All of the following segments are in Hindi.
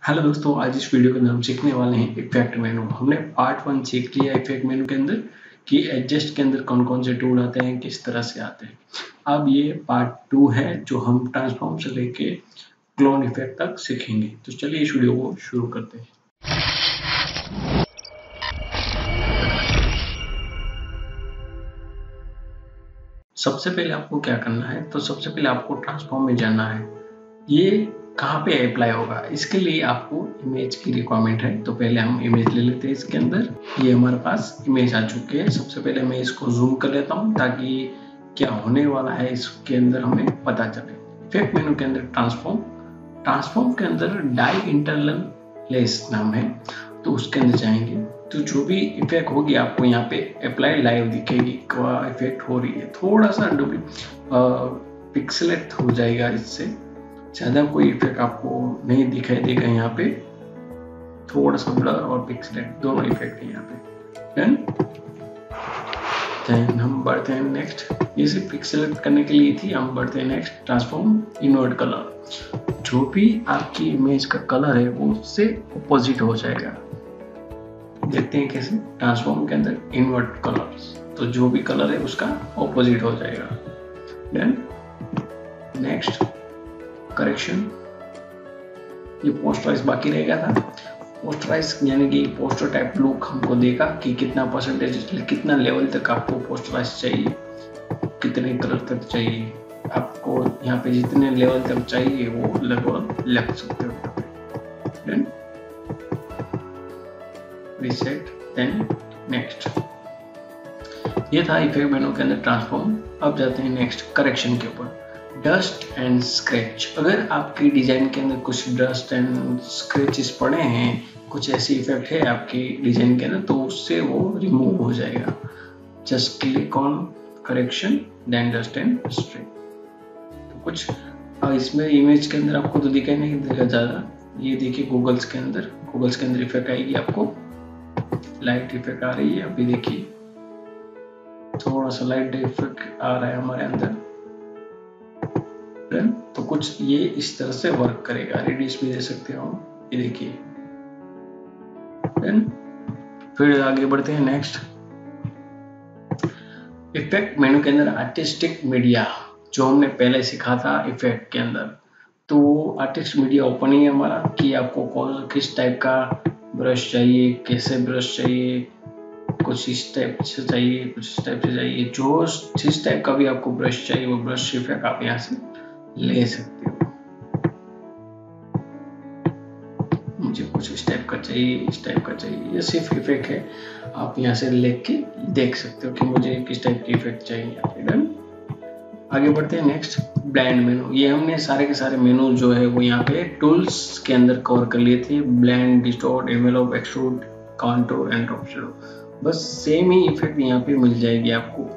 हेलो दोस्तों, आज इस वीडियो के अंदर हम सीखने वाले हैं इफेक्ट मेनू। हमने पार्ट 1 सीख लिया इफेक्ट मेनू के अंदर कि एडजस्ट के अंदर कौन कौन से टूल आते हैं, किस तरह से आते हैं। अब ये पार्ट 2 है जो हम ट्रांसफॉर्म से लेके क्लोन इफेक्ट तक सीखेंगे। तो चलिए इस वीडियो को शुरू करते हैं। सबसे पहले आपको क्या करना है, तो सबसे पहले आपको ट्रांसफॉर्म में जाना है। ये कहाँ पे अप्लाई होगा, इसके लिए आपको इमेज की रिक्वायरमेंट है। तो पहले हम इमेज ले लेते हैं। इसके अंदर ये हमारे पास इमेज आ चुकी है। सबसे पहले मैं इसको जूम कर लेता हूँ ताकि क्या होने वाला है इसके अंदर हमें पता चले। इफेक्ट मेनू के अंदर ट्रांसफॉर्म के अंदर डाई इंटरलेस नाम है, तो उसके अंदर जाएंगे तो जो भी इफेक्ट होगी आपको यहाँ पे अप्लाई लाइव दिखेगी। क्या इफेक्ट हो रही है, थोड़ा सा पिक्सेलेट हो जाएगा, इससे ज्यादा कोई इफेक्ट आपको नहीं दिखाई देगा। यहाँ पे थोड़ा सा ब्लर और पिक्सेलेट दोनों इफेक्ट है यहाँ पे। देन हम बढ़ते हैं नेक्स्ट। ये सिर्फ पिक्सेलेट करने के लिए थी, हम बढ़ते हैं नेक्स्ट। ट्रांसफॉर्म इनवर्ट कलर, जो भी आपकी इमेज का कलर है वो उससे अपोजिट हो जाएगा। देखते हैं कैसे। ट्रांसफॉर्म के अंदर इनवर्ट कलर्स, तो जो भी कलर है उसका ऑपोजिट हो जाएगा। देन नेक्स्ट करेक्शन, ये पोस्टराइज बाकी रह गया था। पोस्टराइज यानी कि पोस्टर टाइप लुक हमको देगा कि कितना परसेंटेज, कितना लेवल तक आपको पोस्टराइज चाहिए, कितने कलर तक चाहिए आपको। यहाँ पे जितने लेवल तक चाहिए वो लगभग लग सकते हो। Then reset, then next. ये था इफेक्ट मेनू के अंदर ट्रांसफॉर्म। अब जाते हैं नेक्स्ट करेक्शन के ऊपर। डस्ट एंड स्क्रैच, अगर आपकी डिजाइन के अंदर कुछ डस्ट एंड स्क्रैचेस पड़े हैं, कुछ ऐसी इफेक्ट है आपकी डिजाइन के अंदर, तो उससे वो रिमूव हो जाएगा। Just click on correction, then dust and scratch. तो कुछ इसमें इमेज के अंदर आपको तो दिखाई नहीं देगा ज्यादा। ये देखिए गूगल्स के अंदर इफेक्ट आएगी, आपको लाइट इफेक्ट आ रही है। अभी देखिए थोड़ा सा लाइट इफेक्ट आ रहा है हमारे अंदर। तो कुछ ये इस तरह से वर्क करेगा। रेडियस भी दे सकते हो, ये देखिए। फिर आगे बढ़ते हैं नेक्स्ट। इफेक्ट मेनू के अंदर आर्टिस्टिक मीडिया, जो हमने पहले सीखा था इफेक्ट के अंदर, तो आर्टिस्ट मीडिया ओपन ही है हमारा कि आपको कौन किस टाइप का ब्रश चाहिए, कैसे ब्रश चाहिए, कुछ इस टाइप से चाहिए, कुछ इस टाइप से चाहिए। जो जिस टाइप का भी आपको ब्रश चाहिए वो ब्रश इफेक्ट आप यहाँ से ले सकते हो। मुझे कुछ इस टाइप का चाहिए, इस टाइप का चाहिए, ये सिर्फ इफेक्ट है। आप यहाँ से लेके देख सकते हो कि मुझे किस टाइप की इफेक्ट चाहिए। डन। आगे बढ़ते हैं नेक्स्ट। ब्लेंड मेनू, ये हमने सारे के सारे मेनू जो है वो यहाँ पे टूल्स के अंदर कवर कर लिए थे। Blend, distort, envelope, extrude, contour and drop shadow, बस सेम ही इफेक्ट यहाँ पे मिल जाएगी आपको।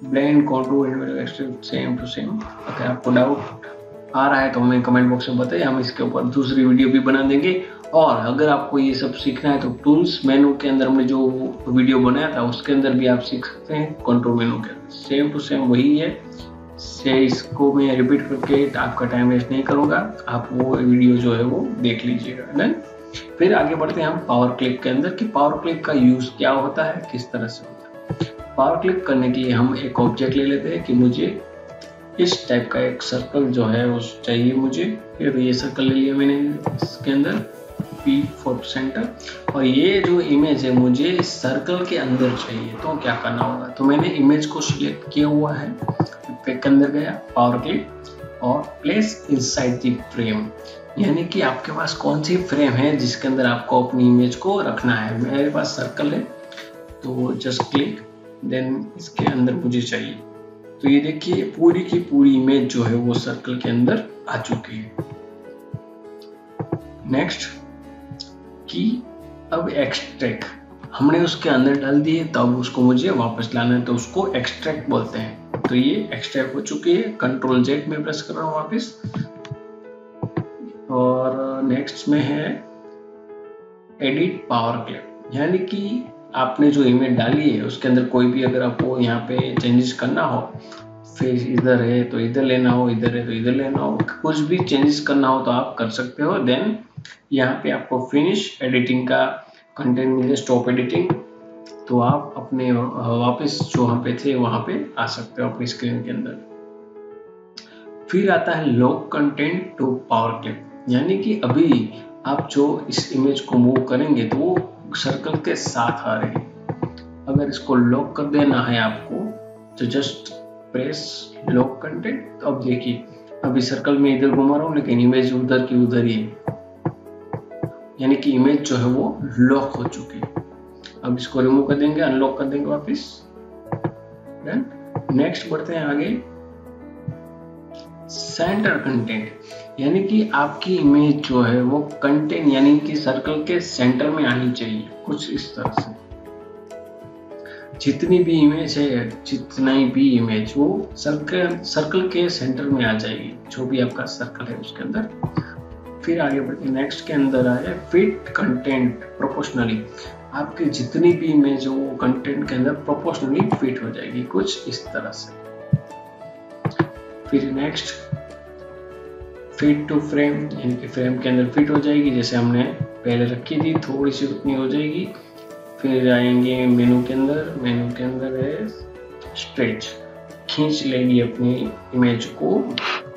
Blend, contour, envelope, extrude same to same. अगर आपको डाउट आ रहा है तो हमें कमेंट बॉक्स में बताइए, हम इसके ऊपर दूसरी वीडियो भी बना देंगे। और अगर आपको ये सब सीखना है तो टूल्स मेनू के अंदर हमने जो वीडियो बनाया था उसके अंदर भी आप सीख सकते हैं। कंट्रोल मेनू के अंदर सेम टू सेम वही है। से इसको मैं रिपीट करके आपका टाइम वेस्ट नहीं करूंगा, आप वो वीडियो जो है वो देख लीजिएगा। डन। फिर आगे बढ़ते हैं हम पावर क्लिक के अंदर कि पावर क्लिक का यूज क्या होता है, किस तरह से होता है। पावर क्लिक करने के लिए हम एक ऑब्जेक्ट ले लेते हैं कि मुझे इस टाइप का एक सर्कल जो है वो चाहिए मुझे। फिर ये सर्कल ले लिया मैंने इसके अंदर, P फॉर सेंटर। और ये जो इमेज है मुझे इस सर्कल के अंदर चाहिए, तो क्या करना होगा, तो मैंने इमेज को सिलेक्ट किया हुआ है। इफेक्ट के अंदर गया, पावर क्लिक और प्लेस इनसाइड द फ्रेम, यानी कि आपके पास कौन सी फ्रेम है जिसके अंदर आपको अपनी इमेज को रखना है। मेरे पास सर्कल है तो जस्ट क्लिक, देन इसके अंदर मुझे चाहिए। तो ये देखिए पूरी की पूरी इमेज जो है वो सर्कल के अंदर आ चुकी है। नेक्स्ट कि अब एक्सट्रैक्ट हमने उसके अंदर डाल दिए, तो अब उसको मुझे वापस लाना है, तो उसको एक्सट्रैक्ट बोलते हैं। तो ये एक्सट्रैक्ट हो चुकी है। कंट्रोल जेड में प्रेस कर रहा हूँ वापस। और नेक्स्ट में है एडिट पावर क्लिप, यानी कि आपने जो इमेज डाली है उसके अंदर कोई भी अगर आपको यहाँ पे चेंजेस करना हो, फेस इधर है तो इधर लेना हो, इधर है तो इधर लेना हो, कुछ भी चेंजेस करना हो तो आप कर सकते हो। देन यहाँ पे आपको फिनिश एडिटिंग का कंटेंट मिले, स्टॉप एडिटिंग, तो आप अपने वापस जो वहाँ पे थे वहाँ पे आ सकते हो अपनी स्क्रीन के अंदर। फिर आता है lock content to power clip, यानी कि अभी आप जो इस इमेज को मूव करेंगे तो वो सर्कल के साथ आ रही है। अगर इसको लॉक कर देना है आपको तो जस्ट प्रेस लॉक कंटेंट। तो अब देखिए अभी सर्कल में इधर घुमा रहा हूँ लेकिन इमेज उधर की उधर ही है, यानी कि इमेज जो है वो लॉक हो चुकी है। अब इसको रिमूव कर देंगे, अनलॉक कर देंगे वापस। देन नेक्स्ट बढ़ते हैं आगे, सेंटर कंटेंट, यानी कि आपकी इमेज जो है वो कंटेंट यानी कि सर्कल के सेंटर में आनी चाहिए, कुछ इस तरह से। जितनी भी इमेज है, जितनी भी इमेज वो सर्कल के सेंटर में आ जाएगी, जो भी आपका सर्कल है उसके अंदर। फिर आगे बढ़ते नेक्स्ट के अंदर आया फिट कंटेंट प्रोपोर्शनली, आपकी जितनी भी इमेज हो वो कंटेंट के अंदर प्रोपोर्शनली फिट हो जाएगी, कुछ इस तरह से। फिर नेक्स्ट फिट टू फ्रेम, यानी कि फ्रेम के अंदर फिट हो जाएगी, जैसे हमने पहले रखी थी, थोड़ी सी उतनी हो जाएगी। फिर आएंगे मेनू के अंदर है स्ट्रेच, खींच लेंगी अपनी इमेज को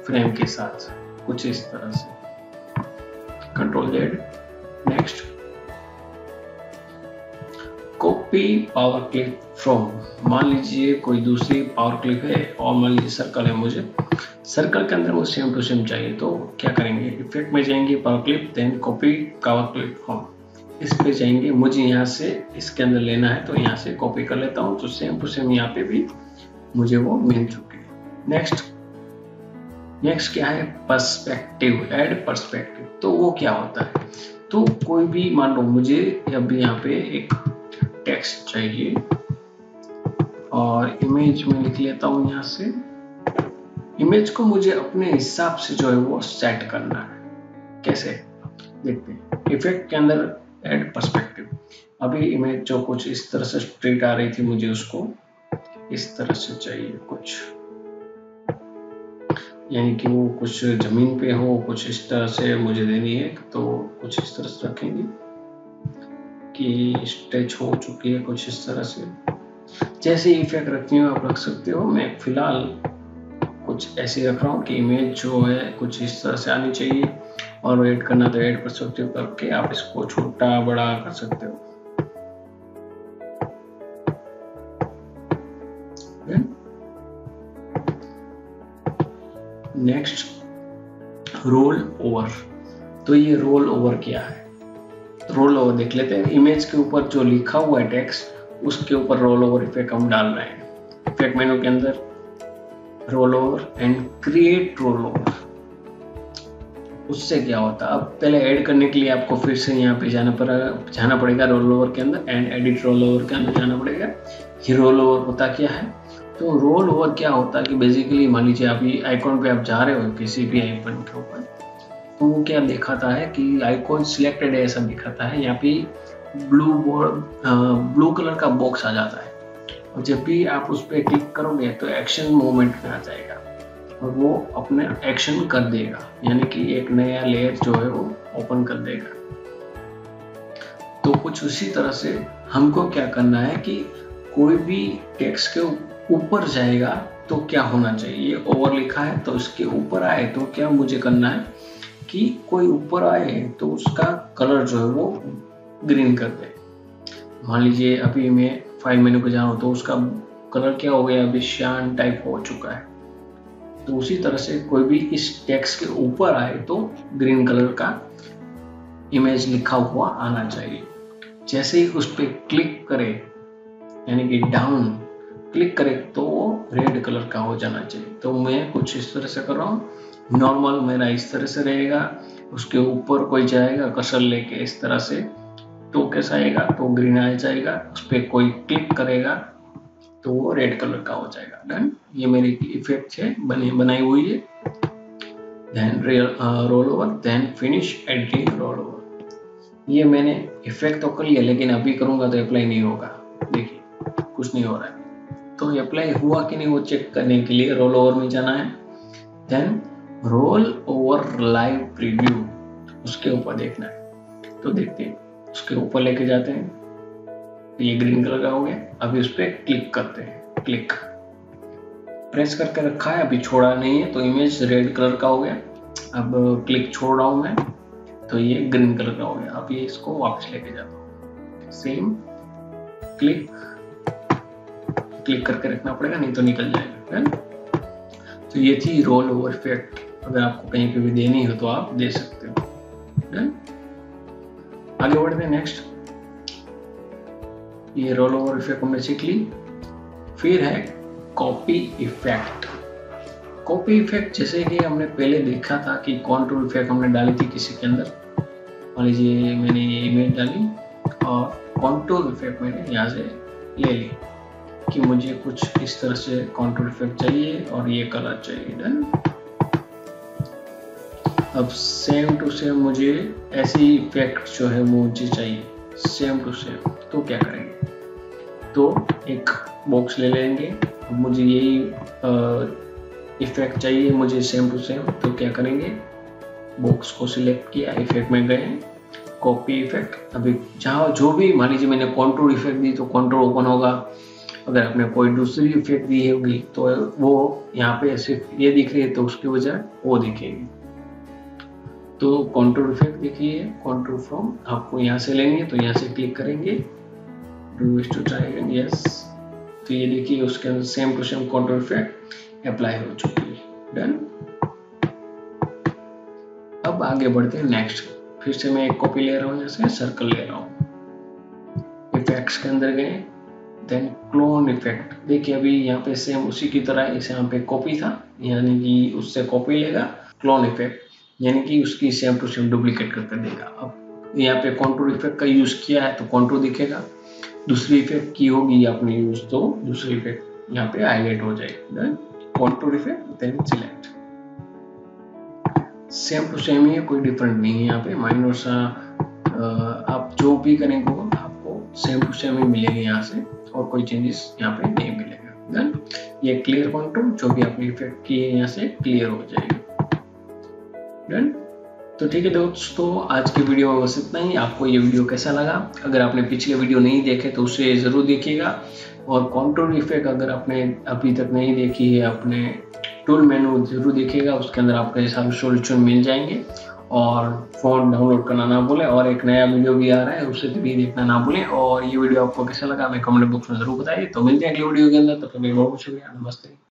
फ्रेम के साथ, कुछ इस तरह से। Control Z. Next copy power clip from, मान लीजिए कोई दूसरी पावर क्लिप है और मान लीजिए सर्कल है, मुझे सर्कल के अंदर वो सेम टू सेम चाहिए, तो क्या करेंगे, इफेक्ट में जाएंगे power clip, then copy power clip from, इस पे जाएंगे। मुझे यहाँ से इसके अंदर लेना है तो यहाँ से कॉपी कर लेता हूँ, तो सेम टू सेम यहाँ पे भी मुझे वो मिल चुकी है। नेक्स्ट क्या है, पर्सपेक्टिव, ऐड पर्सपेक्टिव। तो वो क्या होता है, तो कोई भी मान लो मुझे अभी यहाँ पे एक टेक्स्ट चाहिए और इमेज में लिख लेता हूँ यहाँ से। इमेज को मुझे अपने हिसाब से जो है वो सेट करना है, कैसे देखते हैं। इफेक्ट के अंदर ऐड पर्सपेक्टिव, अभी इमेज जो कुछ इस तरह से स्ट्रेट आ रही थी, मुझे उसको इस तरह से चाहिए कुछ, यानी कि वो कुछ जमीन पे हो, कुछ इस तरह से मुझे देनी है, तो कुछ इस तरह से रखेंगे कि स्ट्रेच हो चुकी है, कुछ इस तरह से। जैसे इफेक्ट रखनी हो आप रख सकते हो, मैं फिलहाल कुछ ऐसे रख रहा हूँ कि इमेज जो है कुछ इस तरह से आनी चाहिए, और ऐड करना तो ऐड पर्सपेक्टिव करके आप इसको छोटा बड़ा कर सकते हो। नेक्स्ट रोल ओवर, तो ये रोल ओवर क्या है, रोल ओवर देख लेते हैं। इमेज के ऊपर जो लिखा हुआ है टेक्स्ट, उसके ऊपर रोल ओवर इफेक्ट हम डाल रहे हैं। इफेक्ट मेनू के अंदर roll over and create roll over. उससे क्या होता है, अब पहले ऐड करने के लिए आपको फिर से यहाँ पे जाना पड़ेगा रोल ओवर के अंदर, एंड एडिट रोल ओवर के अंदर जाना पड़ेगा। ये रोल ओवर होता क्या है, तो रोल ओवर क्या होता है कि बेसिकली मान लीजिए अभी आइकॉन पे आप जा रहे हो किसी भी आइकॉन के ऊपर, तो वो क्या दिखाता है कि आइकॉन सिलेक्टेड है ऐसा दिखाता है। यहाँ पे ब्लू कलर का बॉक्स आ जाता है, और जब भी आप उस पर क्लिक करोगे तो एक्शन मूवमेंट में आ जाएगा और वो अपने एक्शन कर देगा, यानी कि एक नया लेयर जो है वो ओपन कर देगा। तो कुछ उसी तरह से हमको क्या करना है कि कोई भी टेक्स्ट के ऊपर जाएगा तो क्या होना चाहिए, ये ओवर लिखा है तो इसके ऊपर आए तो क्या मुझे करना है कि कोई ऊपर आए तो उसका कलर जो है वो ग्रीन कर दे। मान लीजिए अभी मैं फाइल मेनू पे जा रहा हूँ तो उसका कलर क्या हो गया, अभी श्यान टाइप हो चुका है। तो उसी तरह से कोई भी इस टेक्स्ट के ऊपर आए तो ग्रीन कलर का इमेज लिखा हुआ आना चाहिए। जैसे ही उस पर क्लिक करे, यानी कि डाउन क्लिक करे, तो वो रेड कलर का हो जाना चाहिए। तो मैं कुछ इस तरह से कर रहा हूँ, नॉर्मल मेरा इस तरह से रहेगा, उसके ऊपर कोई जाएगा कर्सर लेके इस तरह से, तो कैसा आएगा, तो ग्रीन आ जाएगा। उस पर कोई क्लिक करेगा तो वो रेड कलर का हो जाएगा। डन, ये मेरी इफेक्ट है बनाई हुई है। Then roll over, then finish editing roll over. ये मैंने इफेक्ट तो कर लिया, लेकिन अभी करूंगा तो अप्लाई नहीं होगा, देखिए कुछ नहीं हो रहा है। तो अप्लाई हुआ कि नहीं वो चेक करने के लिए रोल ओवर में जाना है। Then roll over live preview, उसके ऊपर देखना है। तो देखते हैं, उसके ऊपर लेके जाते हैं, ये ग्रीन कलर का हो गया। अभी उस पर क्लिक करते हैं, क्लिक प्रेस करके रखा है, अभी छोड़ा नहीं है, तो इमेज रेड कलर का हो गया। अब क्लिक छोड़ रहा हूं मैं, तो ये ग्रीन कलर का हो गया। अब ये इसको वापस लेके जाता हूँ, सेम क्लिक करके रखना पड़ेगा, नहीं तो निकल जाएगा है। तो ये थी रोल ओवर इफेक्ट। अगर आपको कहीं पे भी देनी हो तो आप दे सकते हो। आगे बढ़ते हैं नेक्स्ट। ये रोल ओवर इफेक्ट हमने सीख ली। फिर है कॉपी इफेक्ट। कॉपी इफेक्ट जैसे कि हमने पहले देखा था कि कंट्रोल इफेक्ट हमने डाली थी किसी के अंदर, मान लीजिए मैंने ये इमेज डाली और कंट्रोल इफेक्ट मैंने यहाँ से ले ली कि मुझे कुछ इस तरह से कंट्रोल इफेक्ट चाहिए और ये कलर चाहिए। डन। अब सेम टू सेम मुझे ऐसी इफेक्ट जो है मुझे चाहिए सेम टू सेम, तो क्या करेंगे, तो एक बॉक्स ले लेंगे। मुझे यही इफेक्ट चाहिए मुझे सेम टू सेम, तो क्या करेंगे, बॉक्स को सिलेक्ट किया, इफेक्ट में गए, कॉपी इफेक्ट। अभी जहाँ जो भी मान लीजिए मैंने कंट्रोल इफेक्ट दी तो कंट्रोल ओपन होगा। अगर आपने कोई दूसरी इफेक्ट दी होगी तो वो यहाँ पे सिर्फ ये दिख रही है, तो उसकी वजह वो दिखेगी। तो कंट्रोल इफेक्ट देखिए, कंट्रोल फ्रॉम आपको यहाँ से लेंगे, तो यहाँ से क्लिक करेंगे, do wish to try again, yes. तो ये देखिए उसके अंदर same to same control effect apply हो चुकी है। डन। अब आगे बढ़ते हैं नेक्स्ट। फिर से मैं एक कॉपी ले रहा हूँ, यहाँ से सर्कल ले रहा हूँ, इफेक्ट्स के अंदर गए, देन क्लोन इफेक्ट। देखिए अभी यहाँ पे सेम उसी की तरह इसे यहाँ पे कॉपी था, यानी कि उससे कॉपी लेगा। क्लोन इफेक्ट यानी कि उसकी सेम टू सेम डुप्लीकेट करके देगा। अब यहाँ पे कंट्रोल इफेक्ट का यूज किया है तो कंट्रोल दिखेगा, दूसरी इफेक्ट की होगी आपने यूज तो दूसरी इफेक्ट यहाँ पे हाईलाइट हो जाएगी। Then control effect, then select, same to same ही है, कोई डिफरेंट नहीं है। यहाँ पे माइनर सा आप जो भी करेंगे आपको सेम टू सेम ही मिलेगा यहाँ से, और कोई चेंजेस यहाँ पे नहीं मिलेगा। देन ये क्लियर कंट्रोल, जो भी आपने इफेक्ट किए यहाँ से क्लियर हो जाएगी। डन। तो ठीक है दोस्तों, आज की वीडियो में बस इतना ही। आपको ये वीडियो कैसा लगा, अगर आपने पिछले वीडियो नहीं देखे तो उसे जरूर देखिएगा, और कंट्रोल इफेक्ट अगर आपने अभी तक नहीं देखी है अपने टूल मेनू जरूर देखिएगा, उसके अंदर आपको सारे सॉल्यूशन मिल जाएंगे। और फोन डाउनलोड करना ना भूलें, और एक नया वीडियो भी आ रहा है उसे भी देखना ना भूलें। और ये वीडियो आपको कैसा लगा हमें कमेंट बॉक्स में जरूर बताइए। तो मिलते हैं अगली वीडियो के अंदर, तो बहुत शुक्रिया, नमस्ते।